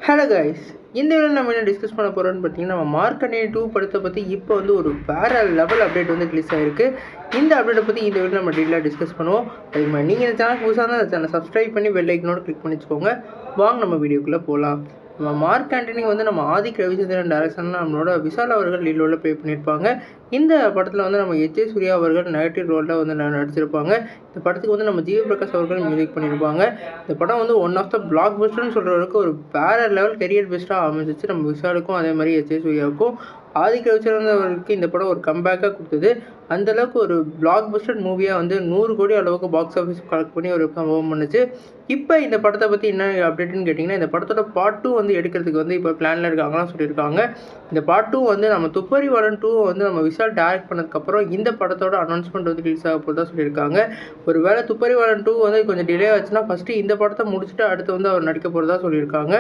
Hello guys, இந்த video நம்ம என்ன டிஸ்கஸ் பண்ண போகிறோம்னு பார்த்தீங்கன்னா, நம்ம மார்க்கண்டே 2 படத்தை பற்றி இப்போ வந்து ஒரு வேறு லெவல் அப்டேட் வந்து ரிலீஸ் ஆகிருக்கு. இந்த அப்டேட்டை பற்றி இந்த வீடியோ நம்ம டீட்டெயிலாக டிஸ்கஸ் பண்ணுவோம். அதுக்கு மாதிரி நீங்கள் இந்த சேனல் புதுசாக இருந்தால் அந்த சேனல் சப்ஸ்கிரைப் பண்ணி பெல் ஐக்கனோட கிளிக் பண்ணி வச்சுக்கோங்க. வாங்க நம்ம வீடியோக்குள்ளே போகலாம். நம்ம மார்க் ஆண்டனி வந்து நம்ம ஆதிக் ரவிச்சந்திரன் டைரக்ஷனில் நம்மளோட விஷால் அவர்கள் லீட் ரோலில் ப்ளே பண்ணியிருப்பாங்க. இந்த படத்தில் வந்து நம்ம எச்.ஏ. சூர்யா அவர்கள் நெகட்டிவ் ரோலில் வந்து நடிச்சிருப்பாங்க. இந்த படத்துக்கு வந்து நம்ம ஜிவி பிரகாஷ் அவர்கள் மியூசிக் பண்ணியிருப்பாங்க. இந்த படம் வந்து ஒன் ஆஃப் த பிளாக் பஸ்டர்னு சொல்கிறவருக்கு ஒரு வேறு லெவல் கெரியர் பெஸ்ட்டாக அமைஞ்சிச்சு. நம்ம விஷாலுக்கும் அதே மாதிரி எச்.ஏ. சூர்யாவுக்கும் ஆதிக் ரவிச்சந்திரன் அவர்களுக்கு இந்த படம் ஒரு கம்பேக்காக கொடுத்தது. அந்தளவுக்கு ஒரு பிளாக் பஸ்டர் மூவியாக வந்து 100 கோடி அளவுக்கு பாக்ஸ் ஆஃபீஸ் கலெக்ட் பண்ணி ஒரு சம்பவம் பண்ணுச்சு. இப்போ இந்த படத்தை பற்றி என்ன அப்டேட்டுன்னு கேட்டிங்கன்னா, இந்த படத்தோட பார்ட் 2 வந்து எடுக்கிறதுக்கு வந்து இப்போ பிளானில் இருக்காங்கலாம் சொல்லியிருக்காங்க. இந்த பார்ட் 2 வந்து நம்ம துப்பறிவாளன் 2 வந்து நம்ம விஷால் டைரக்ட் பண்ணதுக்கப்புறம் இந்த படத்தோட அனௌன்ஸ்மெண்ட் வந்து ரிலீஸ் ஆக போகிறதா சொல்லியிருக்காங்க. ஒரு வேளை துப்பறிவாளன் 2 வந்து கொஞ்சம் டிலே ஆச்சுன்னா ஃபஸ்ட்டு இந்த படத்தை முடிச்சுட்டு அடுத்து வந்து அவர் நடிக்க போகிறதா சொல்லியிருக்காங்க.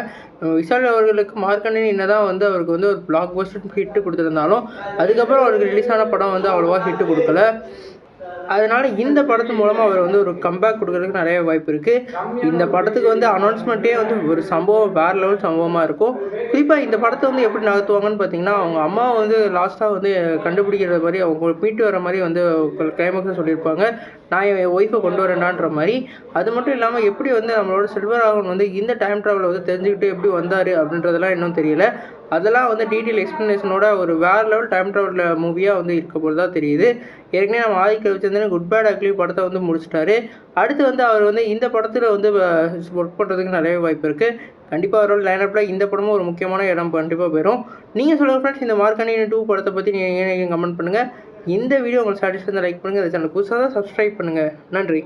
விஷால் அவர்களுக்கு மார்க்கண்டனி என்னதான் வந்து அவருக்கு வந்து ஒரு பிளாக் பஸ்டர் ஹிட்டு கொடுத்துருந்தாலும் அதுக்கப்புறம் அவருக்கு ரிலீஸ் ஆன படம் வந்து அவ்வளோவா ஹிட்டு கொடுக்கல. அதனால் இந்த படத்து மூலமாக அவர் வந்து ஒரு கம்பேக் கொடுக்கறதுக்கு நிறைய வாய்ப்பு இருக்குது. இந்த படத்துக்கு வந்து அனௌன்ஸ்மெண்ட்டே வந்து ஒரு சம்பவம் வேறு லெவல் சம்பவமாக இருக்கும். குறிப்பாக இந்த படத்தை வந்து எப்படி நகர்த்துவாங்கன்னு பார்த்தீங்கன்னா, அவங்க அம்மா வந்து லாஸ்ட்டாக வந்து கண்டுபிடிக்கிற மாதிரி அவங்க மீட்டு வர மாதிரி வந்து கிளைமேக்ஸில் சொல்லியிருப்பாங்க, நான் என் ஒய்ஃபை கொண்டு வரேன்டான்ற மாதிரி. அது மட்டும் இல்லாமல் எப்படி வந்து நம்மளோட செல்வராகவன் வந்து இந்த டைம் ட்ராவலை வந்து தெரிஞ்சுக்கிட்டு எப்படி வந்தார் அப்படின்றதெல்லாம் இன்னும் தெரியல. அதெல்லாம் வந்து டீட்டெயில் எக்ஸ்ப்ளனேஷனோட ஒரு வேறு லெவல் டைம் ட்ராவல் மூவியாக வந்து இருக்க போகிறதா தெரியுது. ஏற்கனவே நம்ம Adhik Ravichandran good bad ugly படத்தை வந்து முடிச்சிட்டாரு. அடுத்து வந்து அவர் வந்து இந்த படத்தில் வந்து ஒர்க் பண்ணுறதுக்கு நிறைய வாய்ப்பு இருக்குது. கண்டிப்பாக அவரோட லைனப்பில் இந்த படமும் ஒரு முக்கியமான இடம் கண்டிப்பாக போயிடும். நீங்கள் சொல்லுங்கள் ஃப்ரெண்ட்ஸ், இந்த மார்க்கண்டனி 2 படத்தை பற்றி நீங்கள் கமெண்ட் பண்ணுங்கள். இந்த வீடியோ உங்களுக்கு சாட்டிஸ்ஃபை லைக் பண்ணுங்கள். இந்த சேனல் புதுசாக தான் சப்ஸ்கிரைப் பண்ணுங்கள். நன்றி.